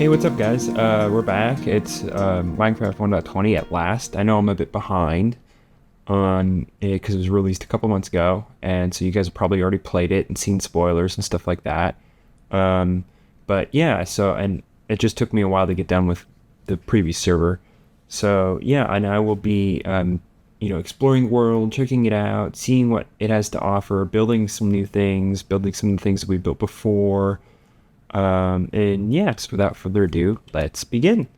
Hey, what's up, guys? We're back. It's Minecraft 1.20 at last. I know I'm a bit behind on it because it was released a couple months ago, and so you guys have probably already played it and seen spoilers and stuff like that. Um, but yeah, and it just took me a while to get done with the previous server. So yeah, and I will be, exploring the world, checking it out, seeing what it has to offer, building some new things, building some of the things that we built before. And yeah, just without further ado, let's begin.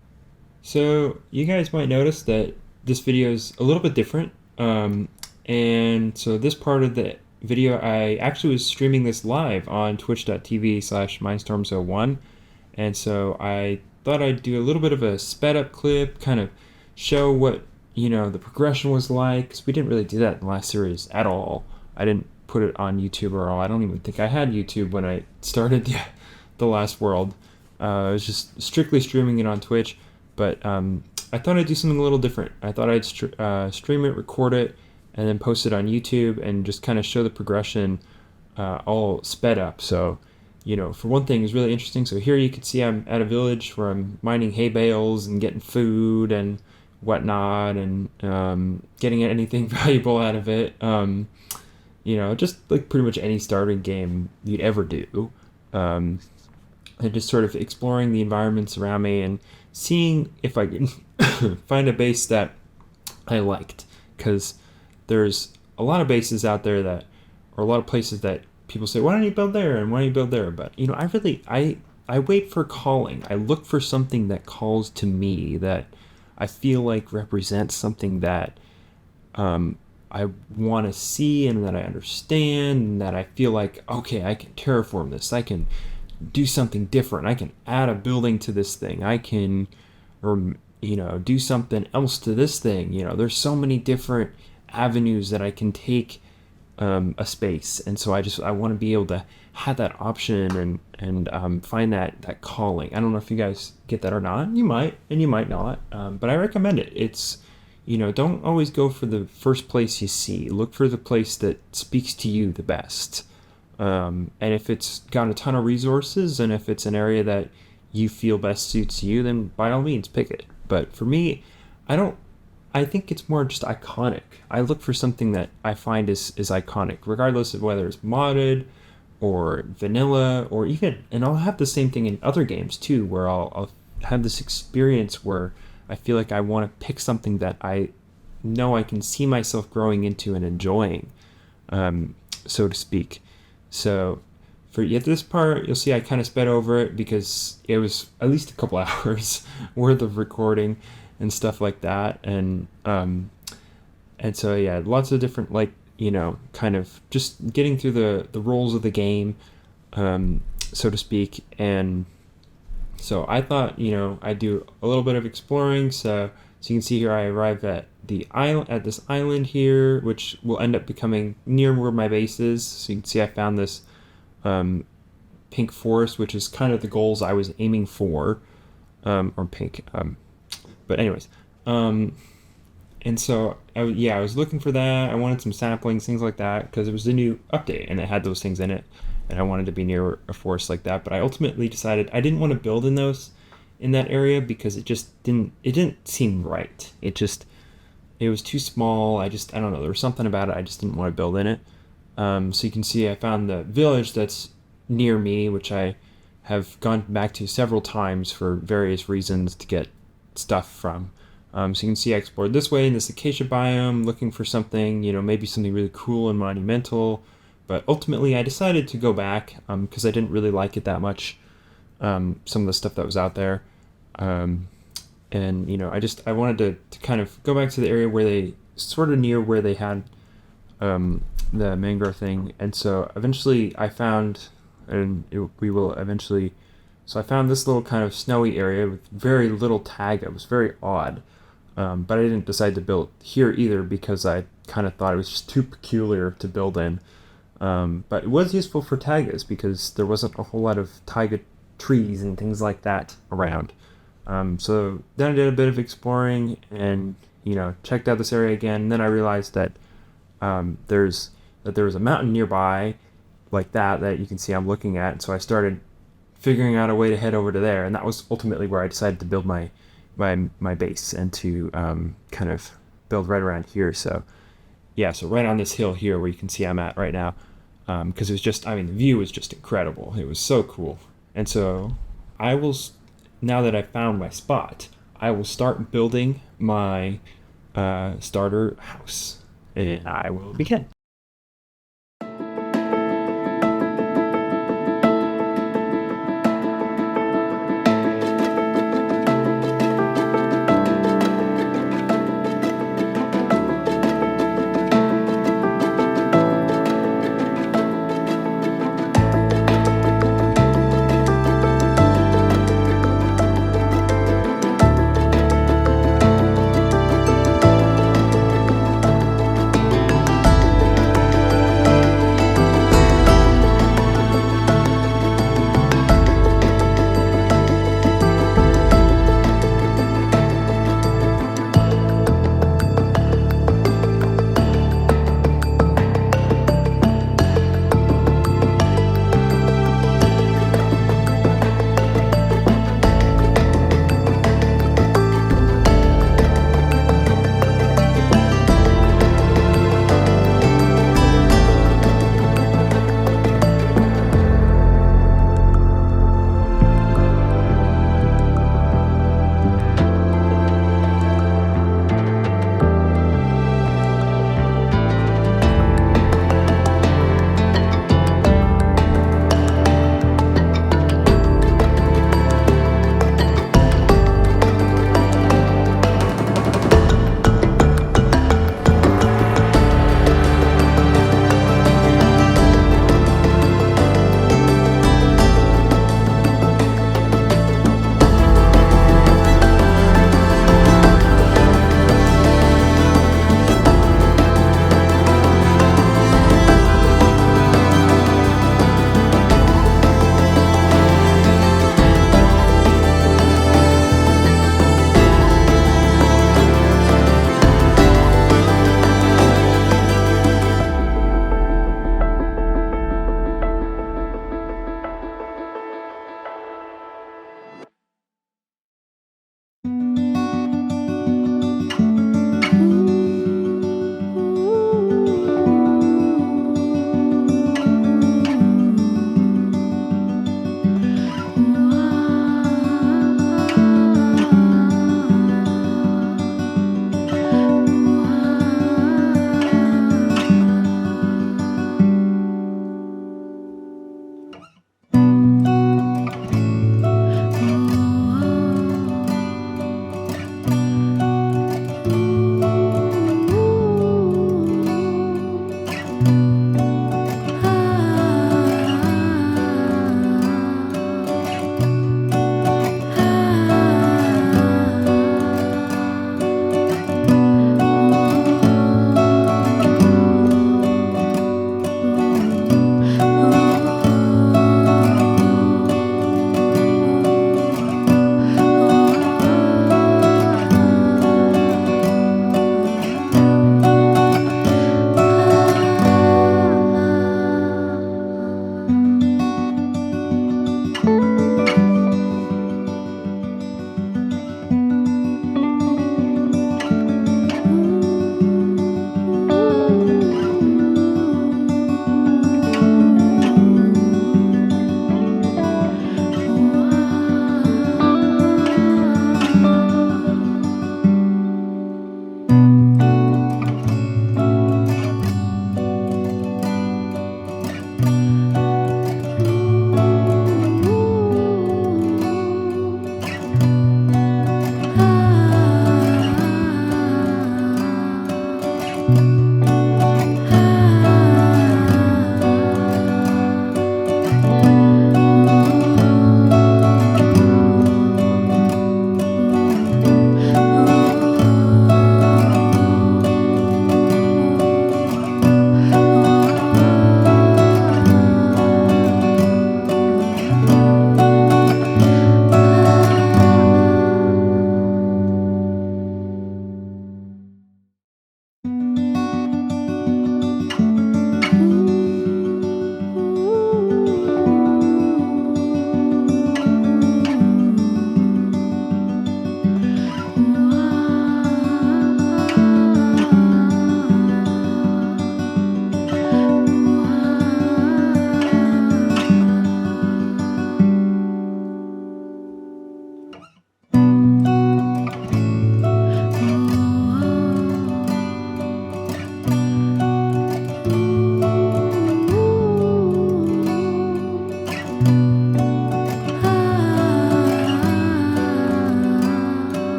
So you guys might notice that this video is a little bit different. And so this part of the video, I actually was streaming this live on twitch.tv/mindstorms01. And so I thought I'd do a little bit of a sped up clip, kind of show what, the progression was like, because we didn't really do that in the last series at all. I didn't put it on YouTube or all. I don't even think I had YouTube when I started the last world. I was just strictly streaming it on Twitch, but I thought I'd do something a little different. I thought I'd stream it, record it, and then post it on YouTube and just kind of show the progression all sped up. So, for one thing, it's really interesting. So here you can see I'm at a village where I'm mining hay bales and getting food and whatnot, and getting anything valuable out of it. Just like pretty much any starting game you'd ever do. And just sort of exploring the environments around me and seeing if I can find a base that I liked. Because there's a lot of bases out there or a lot of places that people say, why don't you build there and why don't you build there? But, I wait for calling. I look for something that calls to me, that I feel like represents something that I want to see and that I understand, and that I feel like, okay, I can terraform this. I can do something different. I can add a building to this thing. I can, do something else to this thing. There's so many different avenues that I can take a space, and so I want to be able to have that option and find that calling. I don't know if you guys get that or not. You might, and you might not, but I recommend it. It's don't always go for the first place you see. Look for the place that speaks to you the best. And if it's got a ton of resources, and if it's an area that you feel best suits you, then by all means pick it. But for me, I think it's more just iconic. I look for something that I find is iconic, regardless of whether it's modded or vanilla, or even, and I'll have the same thing in other games too, where I'll have this experience where I feel like I want to pick something that I know I can see myself growing into and enjoying, so to speak. So for this part, you'll see I kind of sped over it because it was at least a couple hours worth of recording and stuff like that. And so, yeah, lots of different, kind of just getting through the roles of the game, so to speak. And so I thought, I'd do a little bit of exploring. So you can see here I arrived at this island here, which will end up becoming near where my base is. So you can see I found this pink forest, which is kind of the goals I was aiming for, or pink. But anyways, and so I was looking for that. I wanted some saplings, things like that, because it was the new update and it had those things in it, and I wanted to be near a forest like that. But I ultimately decided I didn't want to build in that area because it didn't seem right. It was too small. I don't know. There was something about it. I just didn't want to build in it. So you can see I found the village that's near me, which I have gone back to several times for various reasons to get stuff from. So you can see I explored this way in this acacia biome, looking for something, maybe something really cool and monumental. But ultimately, I decided to go back because I didn't really like it that much. Some of the stuff that was out there. And I wanted to kind of go back to the area where they sort of near where they had the mangrove thing. And so eventually I found, so I found this little kind of snowy area with very little taiga. It was very odd. But I didn't decide to build here either because I kind of thought it was just too peculiar to build in. But it was useful for taigas because there wasn't a whole lot of taiga trees and things like that around. So then I did a bit of exploring and, checked out this area again. And then I realized that there was a mountain nearby like that you can see I'm looking at. So I started figuring out a way to head over to there, and that was ultimately where I decided to build my base and to kind of build right around here. So yeah, so right on this hill here where you can see I'm at right now, because it was just, I mean, the view was just incredible. It was so cool. And so I will, now that I found my spot, I will start building my starter house, and I will begin.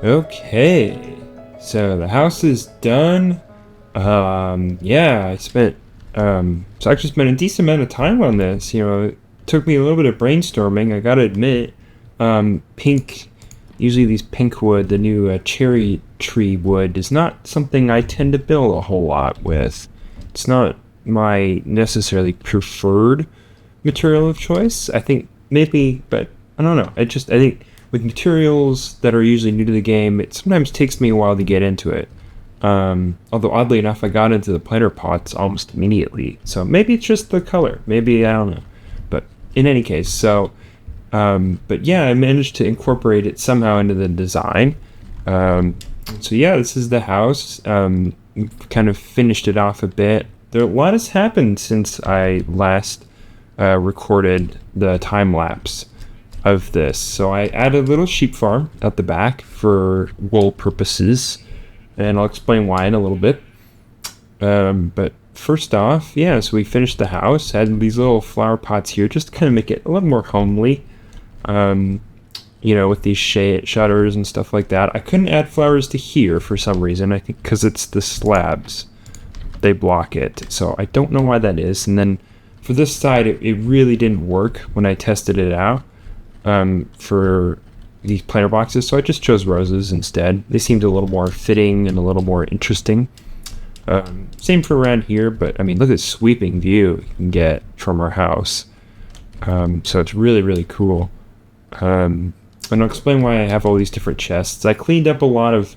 Okay, so the house is done. Yeah, I actually spent a decent amount of time on this. It took me a little bit of brainstorming. I gotta admit, pink, usually these pink wood, the new cherry tree wood, is not something I tend to build a whole lot with. It's not my necessarily preferred material of choice. I think maybe, but I don't know. I think with materials that are usually new to the game, it sometimes takes me a while to get into it. Although oddly enough, I got into the planter pots almost immediately. So maybe it's just the color. Maybe, I don't know. But in any case, but yeah, I managed to incorporate it somehow into the design. So yeah, this is the house. Kind of finished it off a bit. A lot has happened since I last recorded the time lapse of this. So I added a little sheep farm at the back for wool purposes, and I'll explain why in a little bit. But first off, yeah, so we finished the house, had these little flower pots here just to kind of make it a little more homely. With these shutters and stuff like that. I couldn't add flowers to here for some reason. I think because it's the slabs. They block it. So I don't know why that is. And then for this side, it really didn't work when I tested it out for these planter boxes. So I just chose roses instead. They seemed a little more fitting and a little more interesting. Same for around here, but I mean, look at this sweeping view you can get from our house. So it's really, really cool. And I'll explain why I have all these different chests. I cleaned up a lot of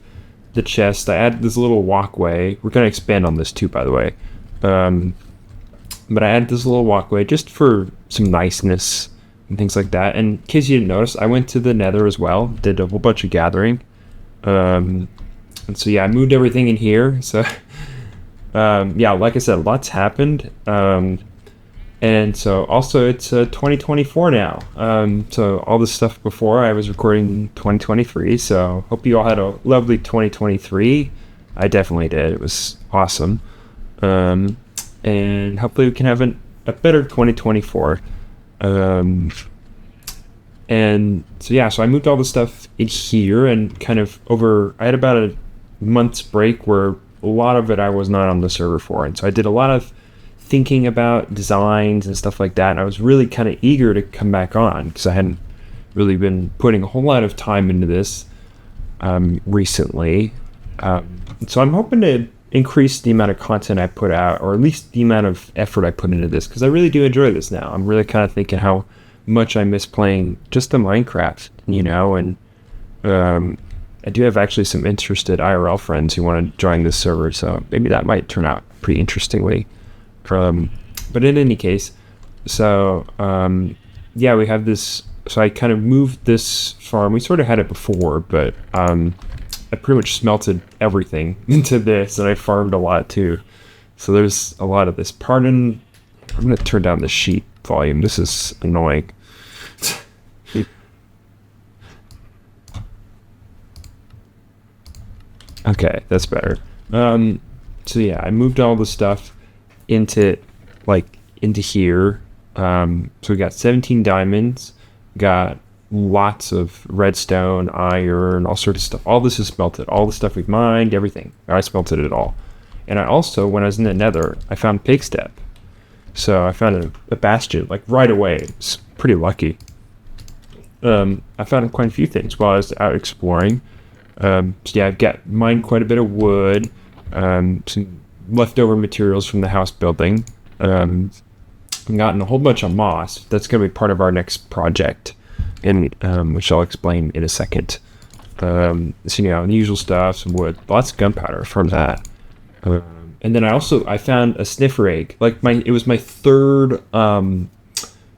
the chests. I added this little walkway. We're going to expand on this too, by the way. But I added this little walkway just for some niceness and things like that. And in case you didn't notice, I went to the Nether as well. Did a whole bunch of gathering. And so yeah, I moved everything in here. So yeah, like I said, lots happened. And so also it's 2024 now. So all this stuff before I was recording 2023. So hope you all had a lovely 2023. I definitely did. It was awesome. And hopefully we can have a better 2024. And so yeah, so I moved all the stuff in here and kind of I had about a month's break where a lot of it I was not on the server for. And so I did a lot of thinking about designs and stuff like that, and I was really kind of eager to come back on because I hadn't really been putting a whole lot of time into this recently. So I'm hoping to increase the amount of content I put out, or at least the amount of effort I put into this, because I really do enjoy this now. I'm really kind of thinking how much I miss playing just the Minecraft, and I do have actually some interested IRL friends who want to join this server, so maybe that might turn out pretty interestingly. But in any case, so yeah, we have this. So I kind of moved this farm. We sort of had it before, but I pretty much smelted everything into this, and I farmed a lot too. So there's a lot of this. Pardon, I'm going to turn down the sheet volume. This is annoying. Okay, that's better. So yeah, I moved all the stuff into here. So we got 17 diamonds, got lots of redstone, iron, all sorts of stuff. All this is smelted. All the stuff we've mined, everything. I smelted it all. And I also, when I was in the Nether, I found pig step. So I found a bastion right away. It's pretty lucky. I found quite a few things while I was out exploring. So yeah, I've got mined quite a bit of wood, some leftover materials from the house building. I've gotten a whole bunch of moss. That's going to be part of our next project, which I'll explain in a second. So the usual stuff, some wood, lots of gunpowder from that. And then I found a sniffer egg. It was my third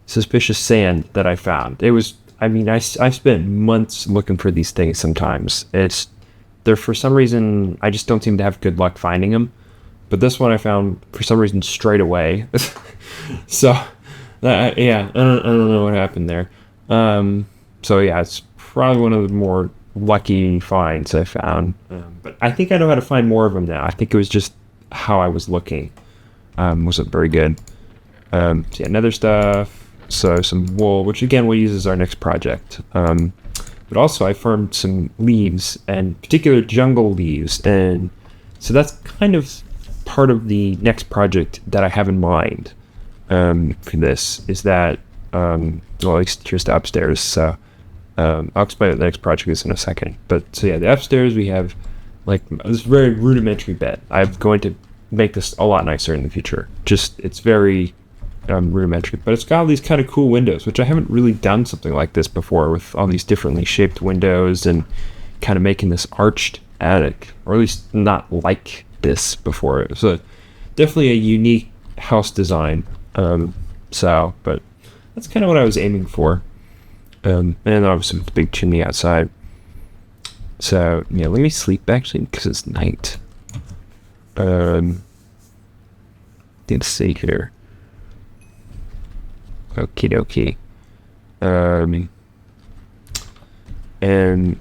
suspicious sand that I found. I spent months looking for these things sometimes. They're for some reason, I just don't seem to have good luck finding them. But this one I found for some reason straight away. So, yeah, I don't know what happened there. So yeah, it's probably one of the more lucky finds I found. But I think I know how to find more of them now. I think it was just how I was looking. Wasn't very good. So yeah, nether stuff. So some wool, which again we'll use as our next project. but also I farmed some leaves, and particular jungle leaves, and so that's kind of part of the next project that I have in mind for this, is that, well, at least here's the upstairs, so I'll explain what the next project is in a second. But so yeah, the upstairs we have like this very rudimentary bed. I'm going to make this a lot nicer in the future. Just, it's very rudimentary, but it's got all these kind of cool windows, which I haven't really done something like this before, with all these differently shaped windows and kind of making this arched attic, or at least not like this before. So definitely a unique house design. But that's kind of what I was aiming for. And then obviously the big chimney outside. So yeah, let me sleep actually, because it's night. Let's see here. Okie dokie. And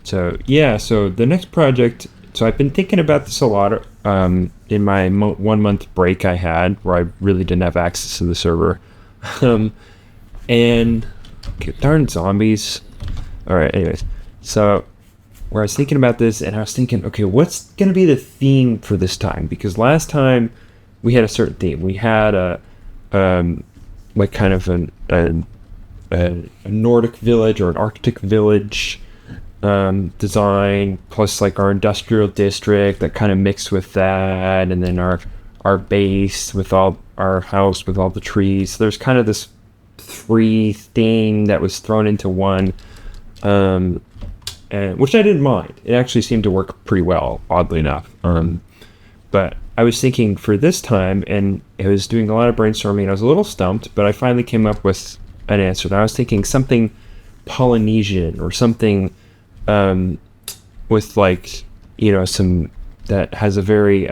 so yeah, so the next project. So I've been thinking about this a lot. In my 1 month break I had, where I really didn't have access to the server. And darn zombies. All right. Anyways, so where I was thinking about this, and I was thinking, okay, what's going to be the theme for this time? Because last time we had a certain theme. We had a like kind of a Nordic village or an Arctic village design, plus like our industrial district that kind of mixed with that, and then our base with all our house with all the trees. So there's kind of this three thing that was thrown into one, and which I didn't mind. It actually seemed to work pretty well, oddly enough. But I was thinking for this time, and I was doing a lot of brainstorming, and I was a little stumped, but I finally came up with an answer. And I was thinking something Polynesian, or something with like, some that has a very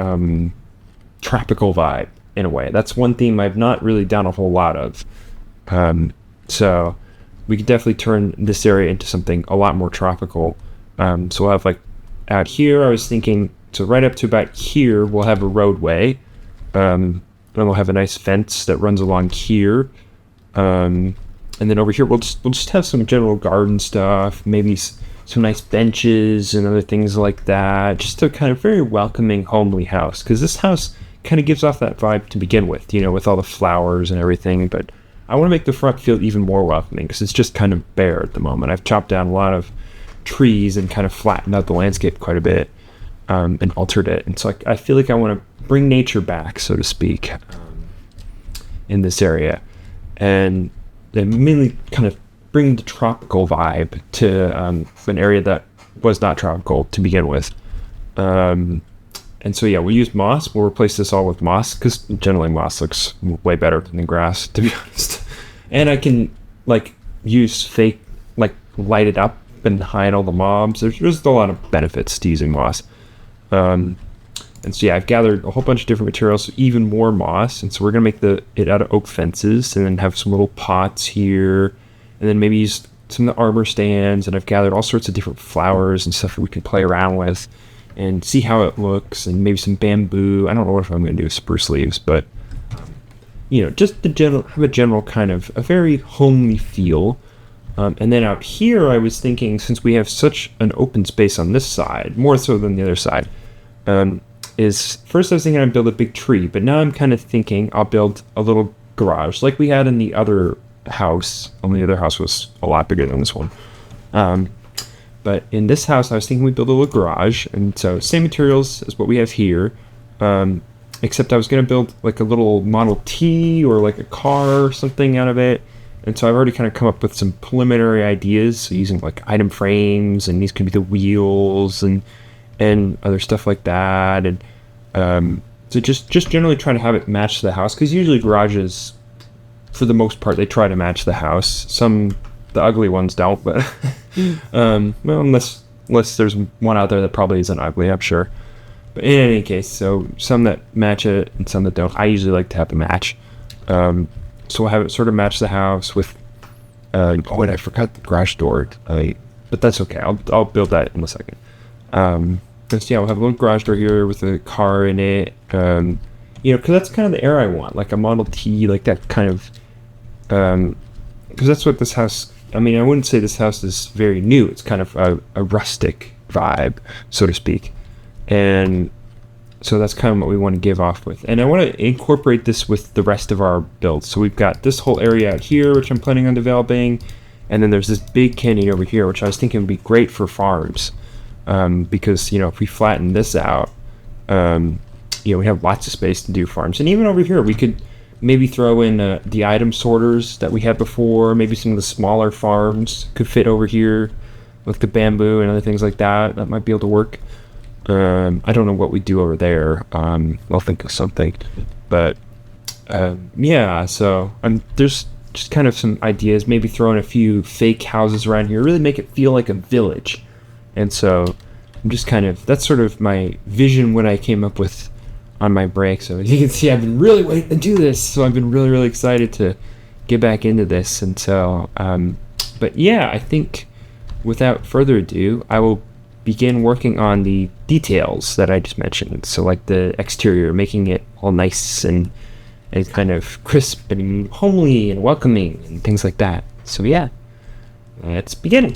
tropical vibe in a way. That's one theme I've not really done a whole lot of. So we could definitely turn this area into something a lot more tropical. So we'll have like out here, I was thinking, so right up to about here, we'll have a roadway. And we'll have a nice fence that runs along here. And then over here, we'll just have some general garden stuff, maybe some nice benches and other things like that. Just a kind of very welcoming, homely house. Because this house kind of gives off that vibe to begin with, with all the flowers and everything. But I want to make the front feel even more welcoming, because it's just kind of bare at the moment. I've chopped down a lot of trees and kind of flattened out the landscape quite a bit, and altered it. And so I feel like I want to bring nature back, so to speak, in this area. And then mainly kind of bring the tropical vibe to an area that was not tropical to begin with. And so yeah, we'll use moss. We'll replace this all with moss, because generally moss looks way better than grass, to be honest. And I can like use fake, like light it up and hide all the mobs. There's a lot of benefits to using moss. And so yeah, I've gathered a whole bunch of different materials, even more moss. And so we're gonna make it out of oak fences, and then have some little pots here, and then maybe use some of the armor stands. And I've gathered all sorts of different flowers and stuff that we can play around with and see how it looks, and maybe some bamboo. I don't know if I'm going to do spruce leaves, but just have a general kind of a very homely feel. And then out here, I was thinking, since we have such an open space on this side, more so than the other side, is first I was thinking I'd build a big tree, but now I'm kind of thinking I'll build a little garage like we had in the other house. Only the other house was a lot bigger than this one. But in this house, I was thinking we'd build a little garage, and so same materials as what we have here, except I was going to build like a little Model T or like a car or something out of it. And so I've already kind of come up with some preliminary ideas, so using like item frames, and these could be the wheels and other stuff like that. And so just generally trying to have it match the house, because usually garages, for the most part, they try to match the house. The ugly ones don't, but well, unless there's one out there that probably isn't ugly, I'm sure. But in any case, so some that match it and some that don't. I usually like to have a match. So we'll have it sort of match the house with. And I forgot the garage door. But that's okay. I'll build that in a second. And so yeah, we'll have a little garage door here with a car in it. Because that's kind of the air I want, like a Model T, like that kind of. Because that's what this house I mean, I wouldn't say this house is very new. It's kind of a rustic vibe, so to speak. And so that's kind of what we want to give off with. And I want to incorporate this with the rest of our builds. So we've got this whole area out here, which I'm planning on developing. And then there's this big canyon over here, which I was thinking would be great for farms. Because, if we flatten this out, we have lots of space to do farms. And even over here, we could maybe throw in the item sorters that we had before. Maybe some of the smaller farms could fit over here with the bamboo and other things like that. That might be able to work. I don't know what we do over there. I'll think of something. But yeah, so there's just kind of some ideas. Maybe throw in a few fake houses around here. Really make it feel like a village. And so I'm just that's sort of my vision when I came up with on my break. So as you can see, I've been really waiting to do this. So I've been really, really excited to get back into this. And so, but yeah, I think without further ado, I will begin working on the details that I just mentioned. So like the exterior, making it all nice and kind of crisp and homely and welcoming and things like that. So yeah, let's begin.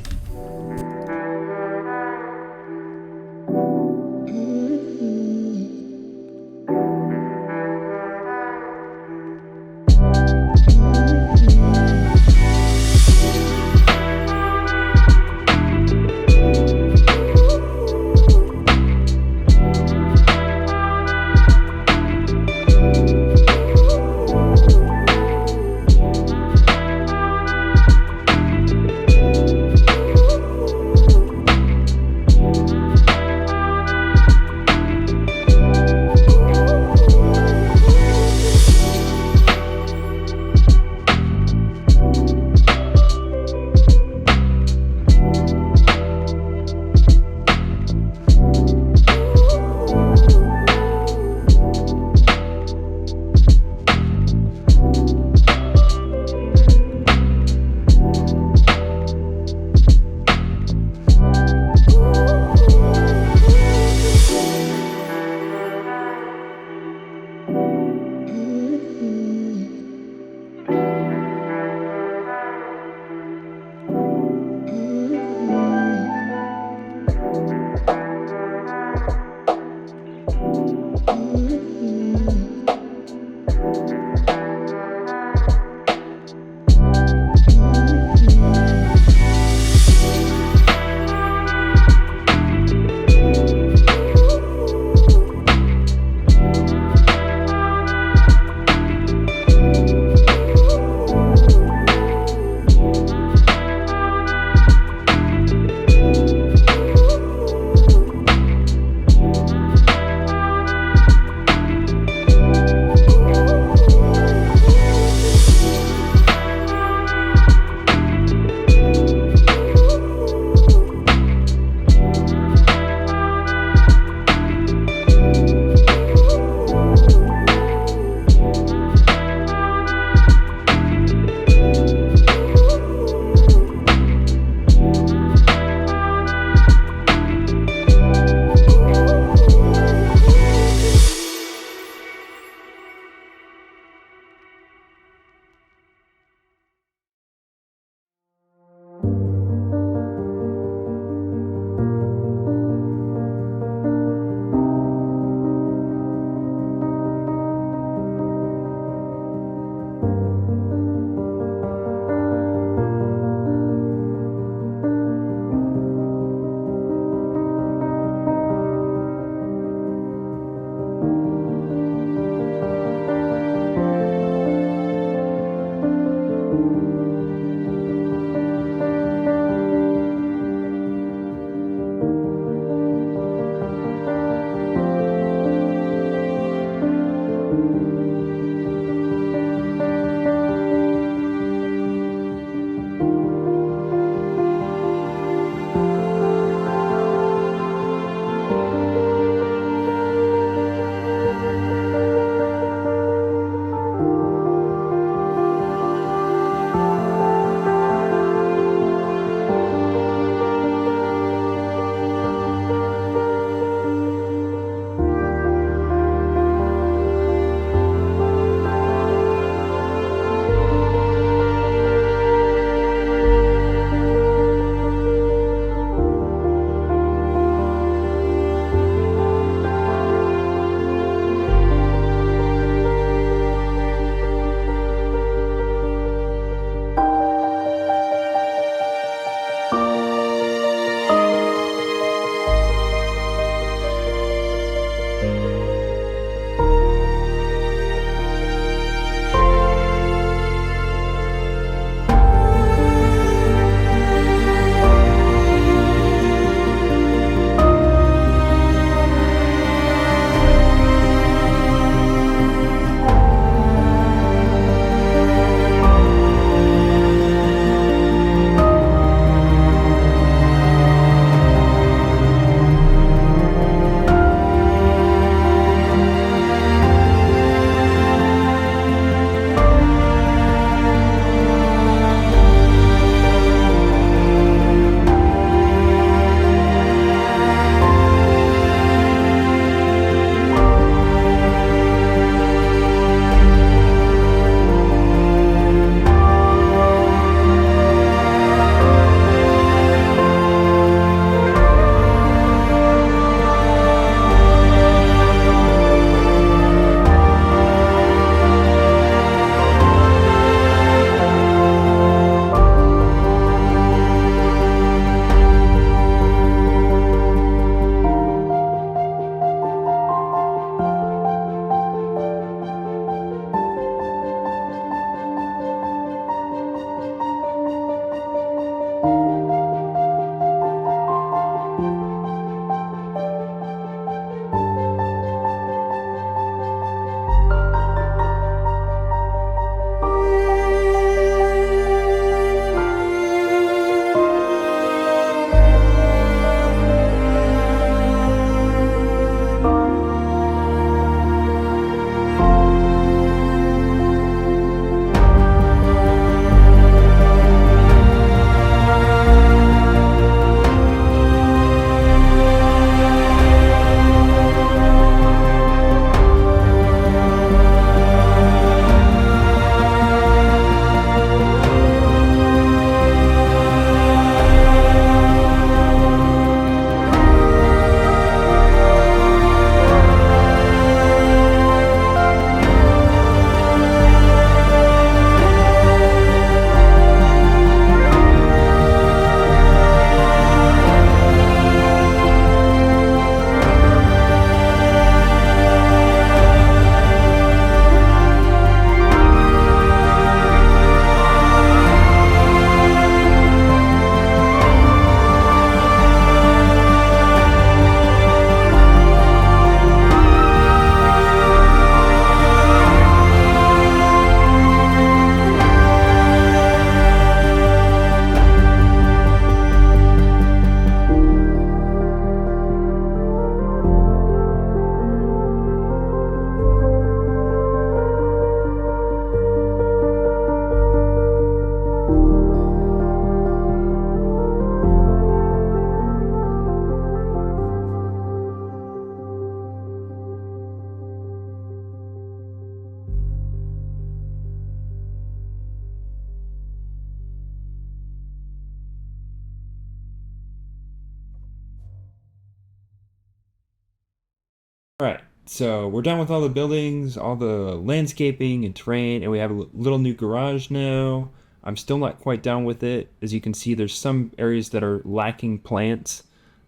All right, so we're done with all the buildings, all the landscaping and terrain, and we have a little new garage now. I'm still not quite done with it. As you can see, there's some areas that are lacking plants,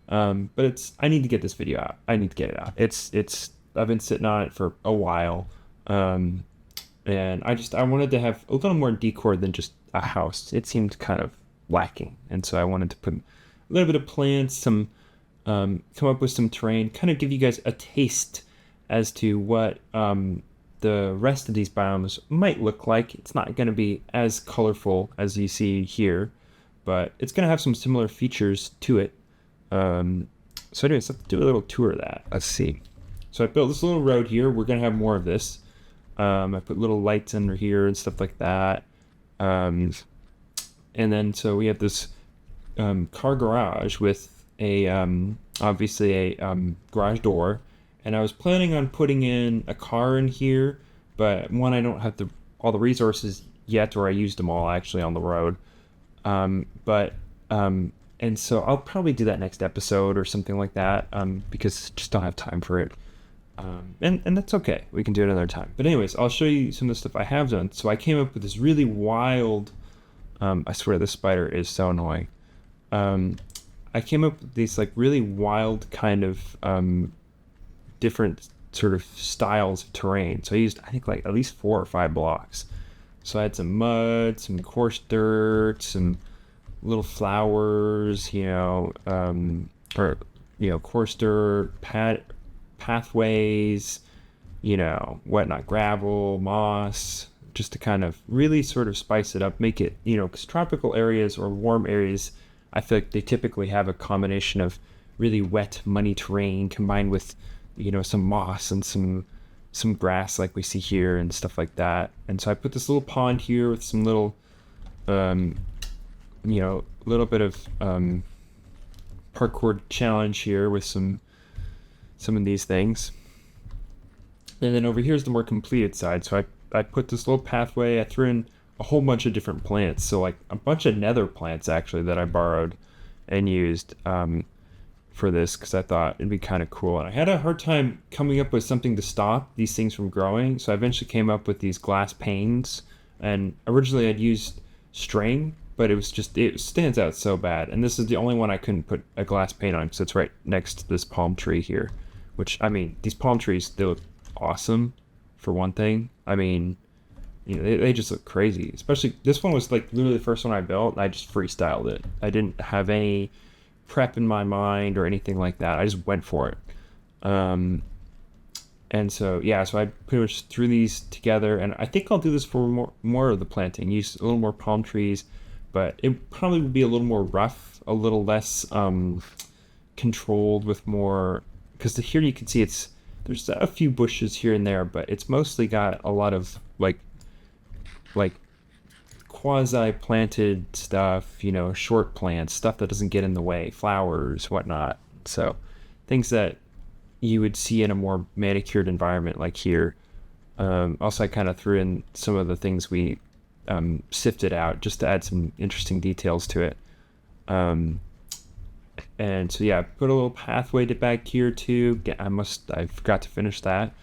but I need to get this video out. I need to get it out. I've been sitting on it for a while, um, and I wanted to have a little more decor than just a house. It seemed kind of lacking, and so I wanted to put a little bit of plants, come up with some terrain, kind of give you guys a taste as to what the rest of these biomes might look like. It's not going to be as colorful as you see here, but it's going to have some similar features to it. So anyways, let's do a little tour of that. Let's see. So I built this little road here. We're going to have more of this. I put little lights under here and stuff like that. And then so we have this car garage with obviously a garage door, and I was planning on putting in a car in here, but one, I don't have all the resources yet, or I used them all actually on the road. But and so I'll probably do that next episode or something like that, because I just don't have time for it. And that's okay. We can do it another time. But anyways, I'll show you some of the stuff I have done. So I came up with this really wild. I swear this spider is so annoying. I came up with these like really wild kind of different sort of styles of terrain. So I used, I think, like at least 4 or 5 blocks. So I had some mud, some coarse dirt, some little flowers, coarse dirt, pathways, whatnot, gravel, moss, just to kind of really sort of spice it up, make it, because tropical areas or warm areas, I feel like they typically have a combination of really wet, muddy terrain combined with, some moss and some grass like we see here and stuff like that. And so I put this little pond here with some little, little bit of parkour challenge here with some of these things. And then over here is the more completed side. So I put this little pathway. I threw in a whole bunch of different plants. So like a bunch of nether plants actually that I borrowed and used for this, because I thought it'd be kind of cool. And I had a hard time coming up with something to stop these things from growing. So I eventually came up with these glass panes. And originally I'd used string, but it stands out so bad. And this is the only one I couldn't put a glass pane on, because it's right next to this palm tree here. Which, I mean, these palm trees, they look awesome, for one thing. I mean, they just look crazy. Especially, this one was like literally the first one I built, and I just freestyled it. I didn't have any prep in my mind or anything like that. I just went for it. And so, yeah, so I pretty much threw these together, and I think I'll do this for more of the planting. Use a little more palm trees, but it probably will be a little more rough, a little less controlled with more, because here you can see there's a few bushes here and there, but it's mostly got a lot of like quasi planted stuff, short plants, stuff that doesn't get in the way, flowers, whatnot. So things that you would see in a more manicured environment like here. Also, I kind of threw in some of the things we sifted out just to add some interesting details to it. And so, yeah, put a little pathway back here too. I forgot to finish that.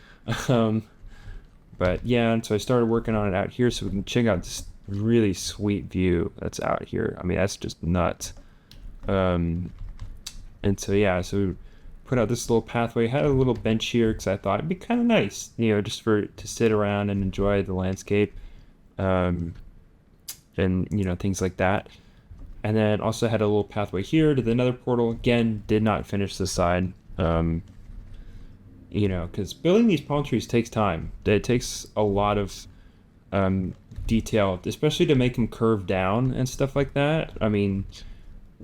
But yeah, and so I started working on it out here so we can check out this really sweet view that's out here. I mean, that's just nuts. And so, yeah, so put out this little pathway. Had a little bench here because I thought it'd be kind of nice, just to sit around and enjoy the landscape, and things like that. And then also had a little pathway here to the nether portal. Again, did not finish this side, because building these palm trees takes time. It takes a lot of detail, especially to make them curve down and stuff like that. I mean,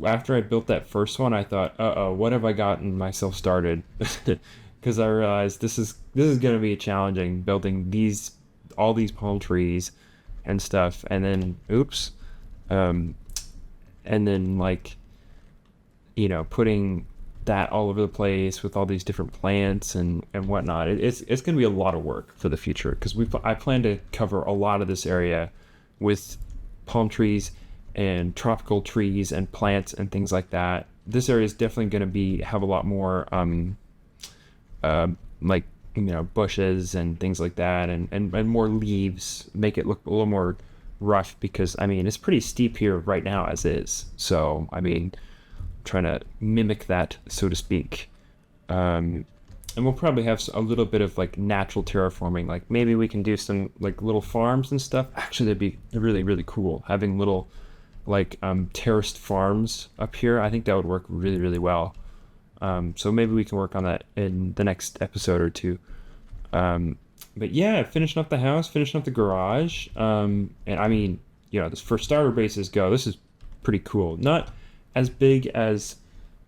after I built that first one, I thought, what have I gotten myself started? Because I realized this is going to be challenging, building all these palm trees and stuff. And then, oops. And then putting that all over the place with all these different plants and whatnot. It's going to be a lot of work for the future, because I plan to cover a lot of this area with palm trees and tropical trees and plants and things like that. This area is definitely going to have a lot more like, bushes and things like that, and more leaves, make it look a little more rough, because I mean it's pretty steep here right now as is. So I mean, trying to mimic that, so to speak. And we'll probably have a little bit of like natural terraforming. Like maybe we can do some like little farms and stuff. Actually, that'd be really really cool, having little like terraced farms up here. I think that would work really really well. So maybe we can work on that in the next episode or two. But yeah, finishing up the house, finishing up the garage. And I mean, this for starter bases go, this is pretty cool. Not as big as,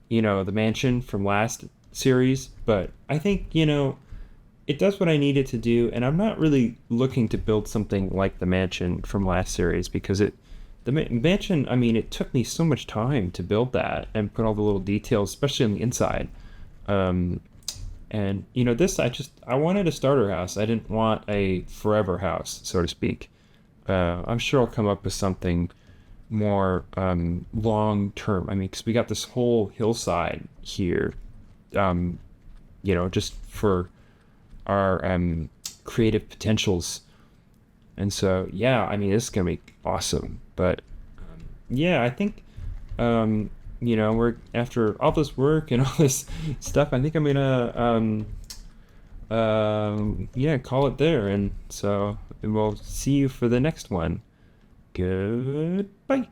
the mansion from last series, but I think, it does what I need it to do. And I'm not really looking to build something like the mansion from last series, because the mansion, I mean, it took me so much time to build that and put all the little details, especially on the inside. And this, I wanted a starter house. I didn't want a forever house, so to speak. I'm sure I'll come up with something more long term. I mean, because we got this whole hillside here, just for our creative potentials. And so, yeah, I mean, this is gonna be awesome. But yeah, I think we're after all this work and all this stuff. I think I'm gonna call it there. And so we'll see you for the next one. Goodbye.